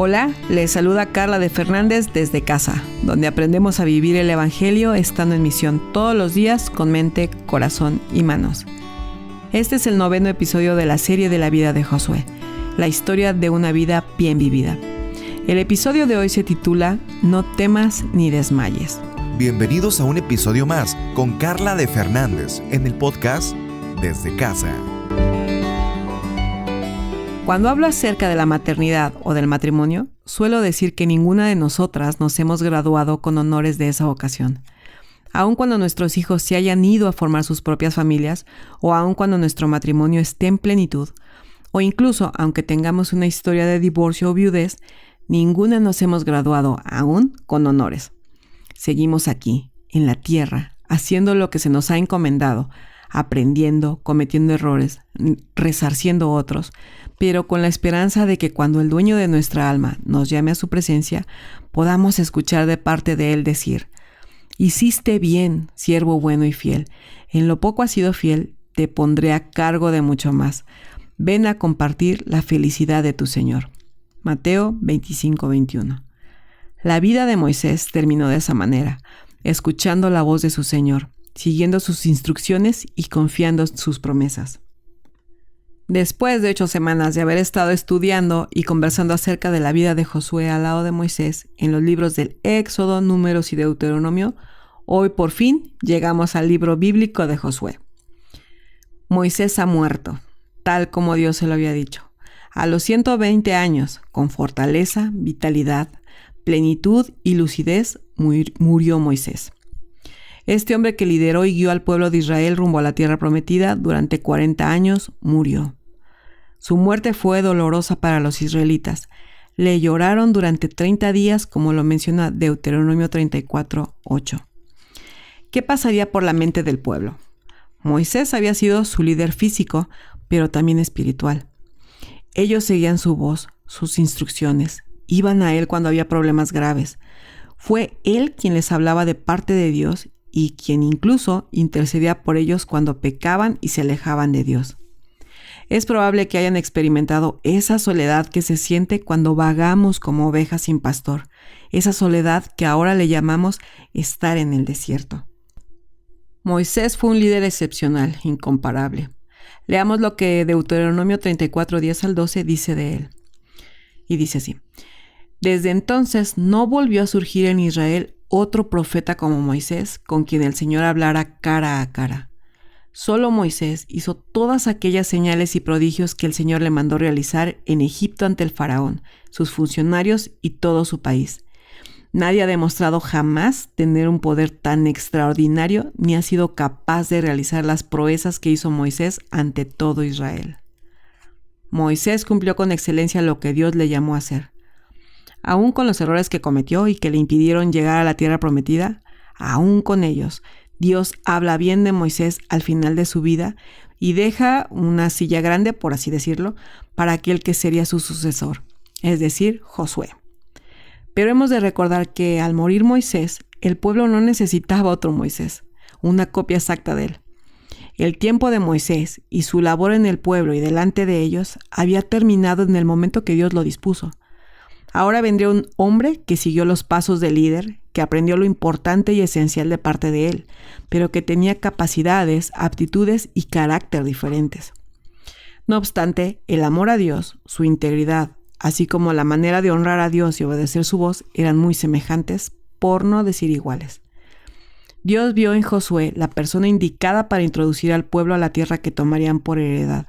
Hola, les saluda Carla de Fernández desde casa, donde aprendemos a vivir el Evangelio estando en misión todos los días con mente, corazón y manos. Este es el 9º episodio de la serie de la vida de Josué, la historia de una vida bien vivida. El episodio de hoy se titula No temas ni desmayes. Bienvenidos a un episodio más con Carla de Fernández en el podcast Desde Casa. Cuando hablo acerca de la maternidad o del matrimonio, suelo decir que ninguna de nosotras nos hemos graduado con honores de esa vocación. Aun cuando nuestros hijos se hayan ido a formar sus propias familias, o aun cuando nuestro matrimonio esté en plenitud, o incluso aunque tengamos una historia de divorcio o viudez, ninguna nos hemos graduado aún con honores. Seguimos aquí, en la tierra, haciendo lo que se nos ha encomendado, aprendiendo, cometiendo errores, resarciendo otros, pero con la esperanza de que cuando el dueño de nuestra alma nos llame a su presencia, podamos escuchar de parte de él decir: «Hiciste bien, siervo bueno y fiel. En lo poco has sido fiel, te pondré a cargo de mucho más. Ven a compartir la felicidad de tu Señor». Mateo 25:21. La vida de Moisés terminó de esa manera, escuchando la voz de su Señor, siguiendo sus instrucciones y confiando en sus promesas. Después de 8 semanas de haber estado estudiando y conversando acerca de la vida de Josué al lado de Moisés en los libros del Éxodo, Números y Deuteronomio, hoy por fin llegamos al libro bíblico de Josué. Moisés ha muerto, tal como Dios se lo había dicho. A los 120 años, con fortaleza, vitalidad, plenitud y lucidez, murió Moisés. Este hombre que lideró y guió al pueblo de Israel rumbo a la tierra prometida durante 40 años, murió. Su muerte fue dolorosa para los israelitas. Le lloraron durante 30 días, como lo menciona Deuteronomio 34:8. ¿Qué pasaría por la mente del pueblo? Moisés había sido su líder físico, pero también espiritual. Ellos seguían su voz, sus instrucciones, iban a él cuando había problemas graves. Fue él quien les hablaba de parte de Dios y quien incluso intercedía por ellos cuando pecaban y se alejaban de Dios. Es probable que hayan experimentado esa soledad que se siente cuando vagamos como ovejas sin pastor, esa soledad que ahora le llamamos estar en el desierto. Moisés fue un líder excepcional, incomparable. Leamos lo que Deuteronomio 34:10-12 dice de él. Y dice así: Desde entonces no volvió a surgir en Israel otro profeta como Moisés, con quien el Señor hablara cara a cara. Solo Moisés hizo todas aquellas señales y prodigios que el Señor le mandó realizar en Egipto ante el faraón, sus funcionarios y todo su país. Nadie ha demostrado jamás tener un poder tan extraordinario ni ha sido capaz de realizar las proezas que hizo Moisés ante todo Israel. Moisés cumplió con excelencia lo que Dios le llamó a hacer. Aún con los errores que cometió y que le impidieron llegar a la tierra prometida, aún con ellos, Dios habla bien de Moisés al final de su vida y deja una silla grande, por así decirlo, para aquel que sería su sucesor, es decir, Josué. Pero hemos de recordar que al morir Moisés, el pueblo no necesitaba otro Moisés, una copia exacta de él. El tiempo de Moisés y su labor en el pueblo y delante de ellos había terminado en el momento que Dios lo dispuso. Ahora vendría un hombre que siguió los pasos del líder, que aprendió lo importante y esencial de parte de él, pero que tenía capacidades, aptitudes y carácter diferentes. No obstante, el amor a Dios, su integridad, así como la manera de honrar a Dios y obedecer su voz eran muy semejantes, por no decir iguales. Dios vio en Josué la persona indicada para introducir al pueblo a la tierra que tomarían por heredad,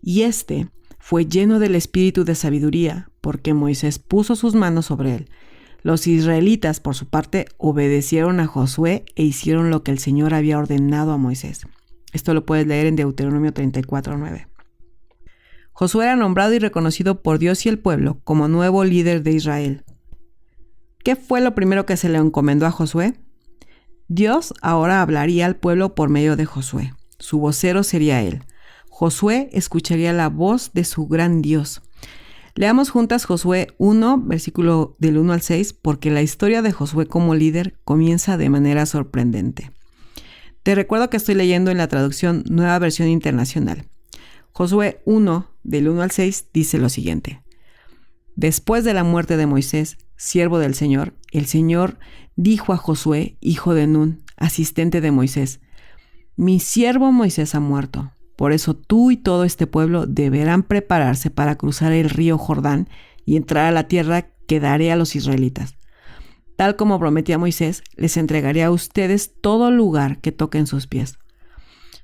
y éste fue lleno del espíritu de sabiduría, porque Moisés puso sus manos sobre él. Los israelitas, por su parte, obedecieron a Josué e hicieron lo que el Señor había ordenado a Moisés. Esto lo puedes leer en Deuteronomio 34:9. Josué era nombrado y reconocido por Dios y el pueblo como nuevo líder de Israel. ¿Qué fue lo primero que se le encomendó a Josué? Dios ahora hablaría al pueblo por medio de Josué. Su vocero sería él. Josué escucharía la voz de su gran Dios. Leamos juntas Josué 1, versículo del 1 al 6, porque la historia de Josué como líder comienza de manera sorprendente. Te recuerdo que estoy leyendo en la traducción Nueva Versión Internacional. Josué 1, del 1 al 6, dice lo siguiente: Después de la muerte de Moisés, siervo del Señor, el Señor dijo a Josué, hijo de Nun, asistente de Moisés: Mi siervo Moisés ha muerto. Por eso tú y todo este pueblo deberán prepararse para cruzar el río Jordán y entrar a la tierra que daré a los israelitas. Tal como prometí a Moisés, les entregaré a ustedes todo lugar que toquen sus pies.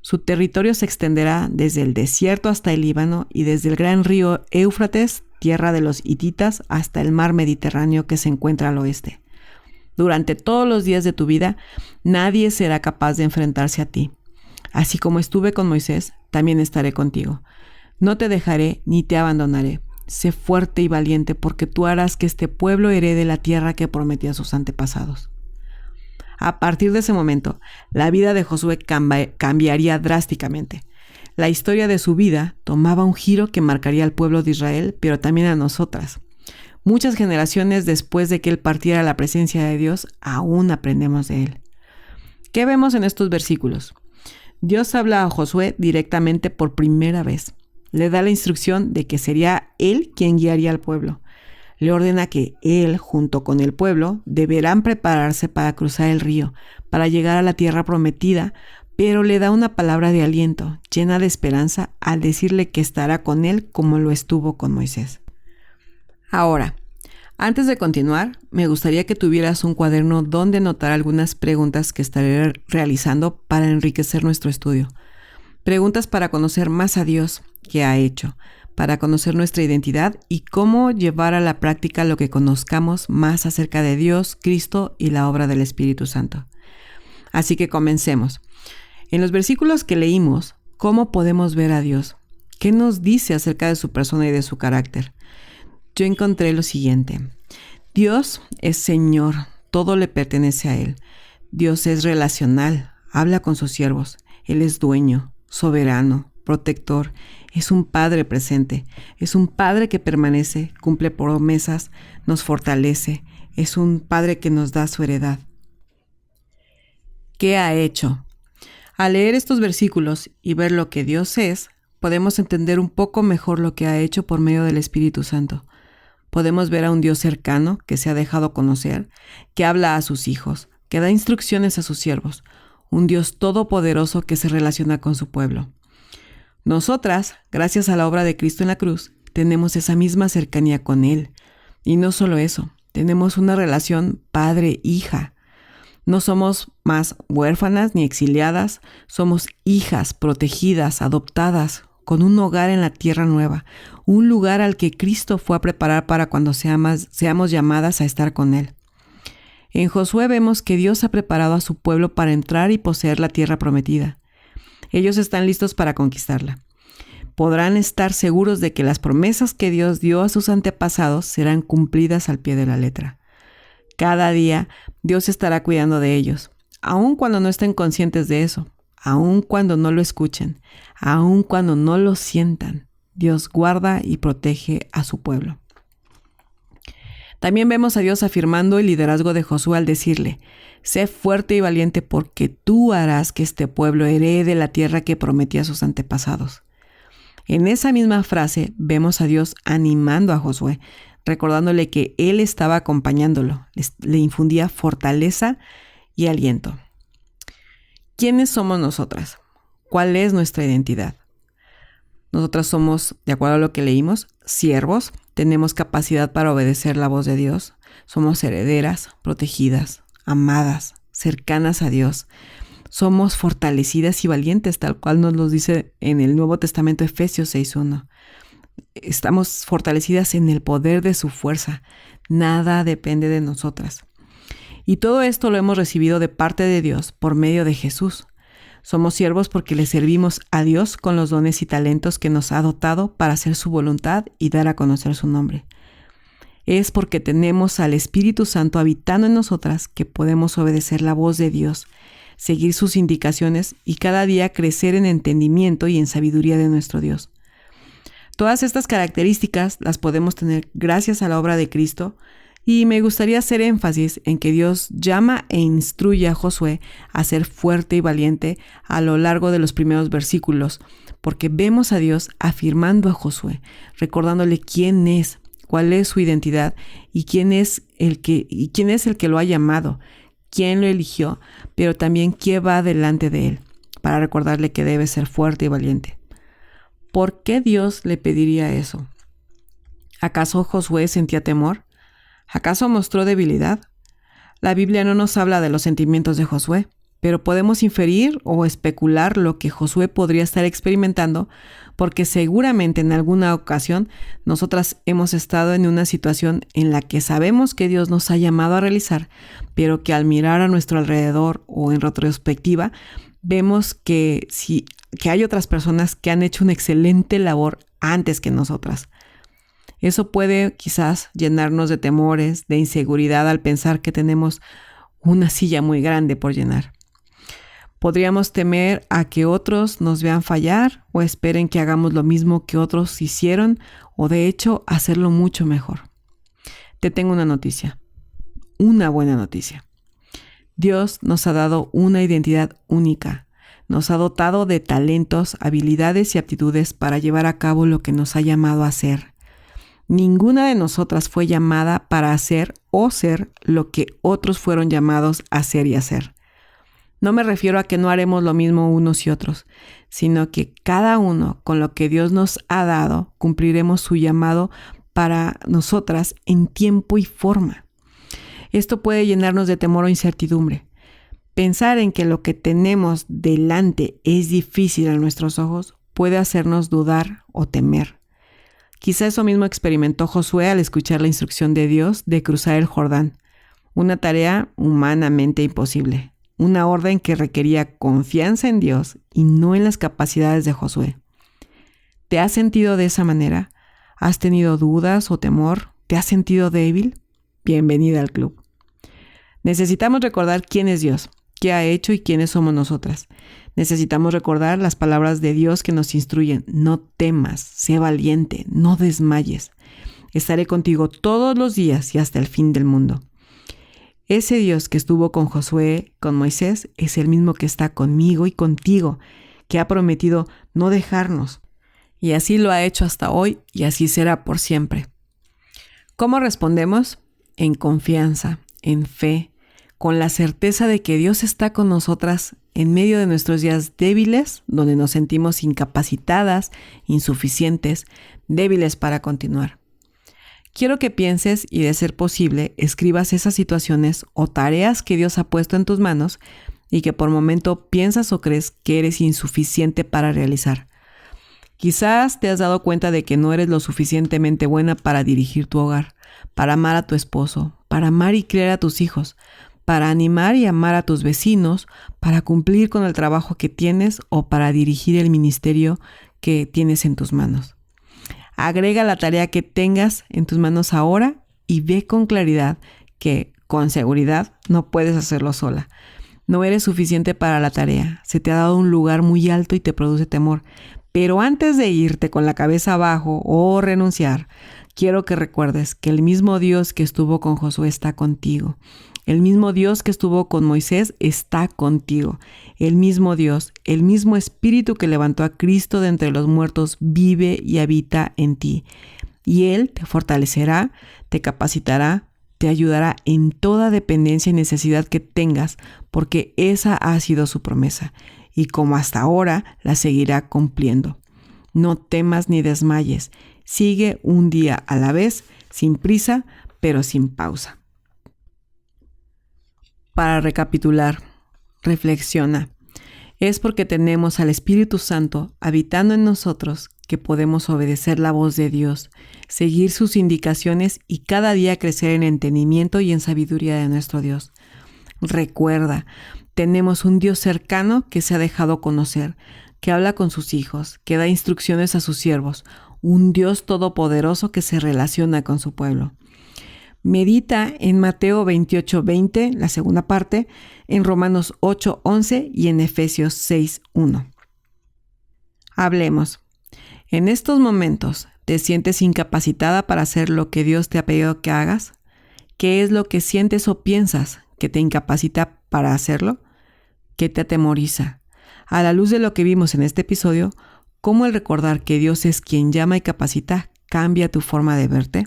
Su territorio se extenderá desde el desierto hasta el Líbano y desde el gran río Éufrates, tierra de los hititas, hasta el mar Mediterráneo que se encuentra al oeste. Durante todos los días de tu vida, nadie será capaz de enfrentarse a ti. Así como estuve con Moisés, también estaré contigo. No te dejaré ni te abandonaré. Sé fuerte y valiente, porque tú harás que este pueblo herede la tierra que prometí a sus antepasados. A partir de ese momento, la vida de Josué cambiaría drásticamente. La historia de su vida tomaba un giro que marcaría al pueblo de Israel, pero también a nosotras. Muchas generaciones después de que él partiera a la presencia de Dios, aún aprendemos de él. ¿Qué vemos en estos versículos? Dios habla a Josué directamente por primera vez. Le da la instrucción de que sería él quien guiaría al pueblo. Le ordena que él, junto con el pueblo, deberán prepararse para cruzar el río, para llegar a la tierra prometida, pero le da una palabra de aliento, llena de esperanza, al decirle que estará con él como lo estuvo con Moisés. Ahora, antes de continuar, me gustaría que tuvieras un cuaderno donde anotar algunas preguntas que estaré realizando para enriquecer nuestro estudio. Preguntas para conocer más a Dios, qué ha hecho, para conocer nuestra identidad y cómo llevar a la práctica lo que conozcamos más acerca de Dios, Cristo y la obra del Espíritu Santo. Así que comencemos. En los versículos que leímos, ¿cómo podemos ver a Dios? ¿Qué nos dice acerca de su persona y de su carácter? Yo encontré lo siguiente: Dios es Señor, todo le pertenece a Él. Dios es relacional, habla con sus siervos. Él es dueño, soberano, protector. Es un Padre presente, es un Padre que permanece, cumple promesas, nos fortalece. Es un Padre que nos da su heredad. ¿Qué ha hecho? Al leer estos versículos y ver lo que Dios es, podemos entender un poco mejor lo que ha hecho por medio del Espíritu Santo. Podemos ver a un Dios cercano que se ha dejado conocer, que habla a sus hijos, que da instrucciones a sus siervos, un Dios todopoderoso que se relaciona con su pueblo. Nosotras, gracias a la obra de Cristo en la cruz, tenemos esa misma cercanía con Él. Y no solo eso, tenemos una relación padre-hija. No somos más huérfanas ni exiliadas, somos hijas protegidas, adoptadas, con un hogar en la tierra nueva, un lugar al que Cristo fue a preparar para cuando seamos llamadas a estar con Él. En Josué vemos que Dios ha preparado a su pueblo para entrar y poseer la tierra prometida. Ellos están listos para conquistarla. Podrán estar seguros de que las promesas que Dios dio a sus antepasados serán cumplidas al pie de la letra. Cada día Dios estará cuidando de ellos, aun cuando no estén conscientes de eso, aun cuando no lo escuchen, aun cuando no lo sientan. Dios guarda y protege a su pueblo. También vemos a Dios afirmando el liderazgo de Josué al decirle: sé fuerte y valiente, porque tú harás que este pueblo herede la tierra que prometí a sus antepasados. En esa misma frase vemos a Dios animando a Josué, recordándole que Él estaba acompañándolo, le infundía fortaleza y aliento. ¿Quiénes somos nosotras? ¿Cuál es nuestra identidad? Nosotras somos, de acuerdo a lo que leímos, siervos, tenemos capacidad para obedecer la voz de Dios, somos herederas, protegidas, amadas, cercanas a Dios, somos fortalecidas y valientes, tal cual nos lo dice en el Nuevo Testamento, Efesios 6:1. Estamos fortalecidas en el poder de su fuerza, nada depende de nosotras. Y todo esto lo hemos recibido de parte de Dios por medio de Jesús. Somos siervos porque le servimos a Dios con los dones y talentos que nos ha dotado para hacer su voluntad y dar a conocer su nombre. Es porque tenemos al Espíritu Santo habitando en nosotras que podemos obedecer la voz de Dios, seguir sus indicaciones y cada día crecer en entendimiento y en sabiduría de nuestro Dios. Todas estas características las podemos tener gracias a la obra de Cristo. Y me gustaría hacer énfasis en que Dios llama e instruye a Josué a ser fuerte y valiente a lo largo de los primeros versículos, porque vemos a Dios afirmando a Josué, recordándole quién es, cuál es su identidad y quién es el que lo ha llamado, quién lo eligió, pero también quién va delante de él, para recordarle que debe ser fuerte y valiente. ¿Por qué Dios le pediría eso? ¿Acaso Josué sentía temor? ¿Acaso mostró debilidad? La Biblia no nos habla de los sentimientos de Josué, pero podemos inferir o especular lo que Josué podría estar experimentando, porque seguramente en alguna ocasión nosotras hemos estado en una situación en la que sabemos que Dios nos ha llamado a realizar, pero que al mirar a nuestro alrededor o en retrospectiva, vemos que hay otras personas que han hecho una excelente labor antes que nosotras. Eso puede quizás llenarnos de temores, de inseguridad al pensar que tenemos una silla muy grande por llenar. Podríamos temer a que otros nos vean fallar o esperen que hagamos lo mismo que otros hicieron o de hecho hacerlo mucho mejor. Te tengo una noticia, una buena noticia. Dios nos ha dado una identidad única. Nos ha dotado de talentos, habilidades y aptitudes para llevar a cabo lo que nos ha llamado a hacer. Ninguna de nosotras fue llamada para hacer o ser lo que otros fueron llamados a hacer y hacer. No me refiero a que no haremos lo mismo unos y otros, sino que cada uno, con lo que Dios nos ha dado, cumpliremos su llamado para nosotras en tiempo y forma. Esto puede llenarnos de temor o incertidumbre. Pensar en que lo que tenemos delante es difícil a nuestros ojos puede hacernos dudar o temer. Quizá eso mismo experimentó Josué al escuchar la instrucción de Dios de cruzar el Jordán, una tarea humanamente imposible. Una orden que requería confianza en Dios y no en las capacidades de Josué. ¿Te has sentido de esa manera? ¿Has tenido dudas o temor? ¿Te has sentido débil? Bienvenida al club. Necesitamos recordar quién es Dios, qué ha hecho y quiénes somos nosotras. Necesitamos recordar las palabras de Dios que nos instruyen. No temas, sé valiente, no desmayes. Estaré contigo todos los días y hasta el fin del mundo. Ese Dios que estuvo con Josué, con Moisés, es el mismo que está conmigo y contigo, que ha prometido no dejarnos. Y así lo ha hecho hasta hoy y así será por siempre. ¿Cómo respondemos? En confianza, en fe, con la certeza de que Dios está con nosotras en medio de nuestros días débiles, donde nos sentimos incapacitadas, insuficientes, débiles para continuar. Quiero que pienses y, de ser posible, escribas esas situaciones o tareas que Dios ha puesto en tus manos y que por momento piensas o crees que eres insuficiente para realizar. Quizás te has dado cuenta de que no eres lo suficientemente buena para dirigir tu hogar, para amar a tu esposo, para amar y criar a tus hijos, para animar y amar a tus vecinos, para cumplir con el trabajo que tienes o para dirigir el ministerio que tienes en tus manos. Agrega la tarea que tengas en tus manos ahora y ve con claridad que, con seguridad, no puedes hacerlo sola. No eres suficiente para la tarea. Se te ha dado un lugar muy alto y te produce temor. Pero antes de irte con la cabeza abajo o renunciar, quiero que recuerdes que el mismo Dios que estuvo con Josué está contigo. El mismo Dios que estuvo con Moisés está contigo. El mismo Dios, el mismo Espíritu que levantó a Cristo de entre los muertos vive y habita en ti. Y Él te fortalecerá, te capacitará, te ayudará en toda dependencia y necesidad que tengas, porque esa ha sido su promesa. Y como hasta ahora, la seguirá cumpliendo. No temas ni desmayes. Sigue un día a la vez, sin prisa, pero sin pausa. Para recapitular, reflexiona. Es porque tenemos al Espíritu Santo habitando en nosotros que podemos obedecer la voz de Dios, seguir sus indicaciones y cada día crecer en entendimiento y en sabiduría de nuestro Dios. Recuerda, tenemos un Dios cercano que se ha dejado conocer, que habla con sus hijos, que da instrucciones a sus siervos, un Dios todopoderoso que se relaciona con su pueblo. Medita en Mateo 28:20, la segunda parte, en Romanos 8:11 y en Efesios 6:1. Hablemos. ¿En estos momentos te sientes incapacitada para hacer lo que Dios te ha pedido que hagas? ¿Qué es lo que sientes o piensas que te incapacita para hacerlo? ¿Qué te atemoriza? A la luz de lo que vimos en este episodio, ¿cómo el recordar que Dios es quien llama y capacita cambia tu forma de verte?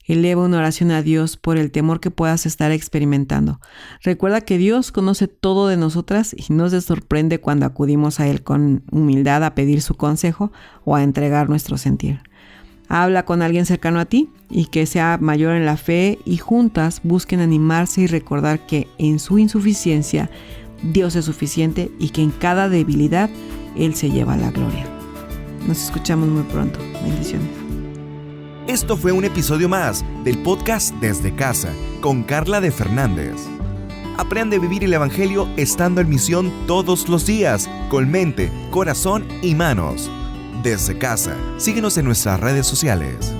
Eleva una oración a Dios por el temor que puedas estar experimentando. Recuerda que Dios conoce todo de nosotras y no se sorprende cuando acudimos a Él con humildad a pedir su consejo o a entregar nuestro sentir. Habla con alguien cercano a ti y que sea mayor en la fe y juntas busquen animarse y recordar que en su insuficiencia Dios es suficiente y que en cada debilidad Él se lleva la gloria. Nos escuchamos muy pronto. Bendiciones. Esto fue un episodio más del podcast Desde Casa con Carla de Fernández. Aprende a vivir el Evangelio estando en misión todos los días, con mente, corazón y manos. Desde Casa, síguenos en nuestras redes sociales.